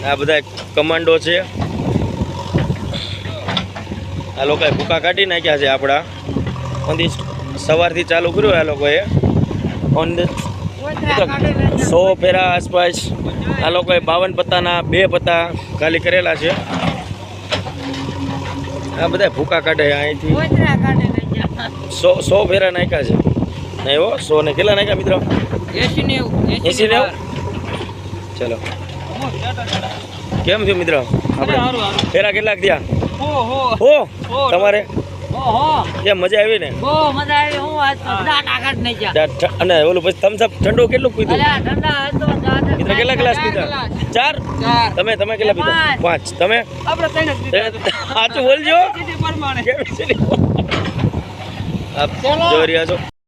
આ બધા કમાન્ડો છે. આ લોકોએ ભૂકા કાઢી નાખ્યા છે આપણા. સવારથી ચાલુ કર્યું આ લોકોએ. 100 ફેરા આસપાસ આ લોકોએ 52 પત્તાના 2 પત્તા ખાલી કરેલા છે. આ બધા ભૂકા કાઢે અહીંથી 100 ફેરા નાખ્યા છે. નહીં હો 100 ને કેટલા નાખ્યા મિત્રો? 80 90. ચલો કેમ થયું મિત્ર? આપણે ફેરા કેટલાક થયા? હો તમારે કેમ મજા આવી ને? અને ઓલું પછી થમ્સ અપ ઠંડુ કેટલું પીધું મિત્ર? કેટલા ગ્લાસ પીધા? 4. તમે કેટલા પીધા? 5. તમે સાચું બોલજો. આપ જોઈ રહ્યા છો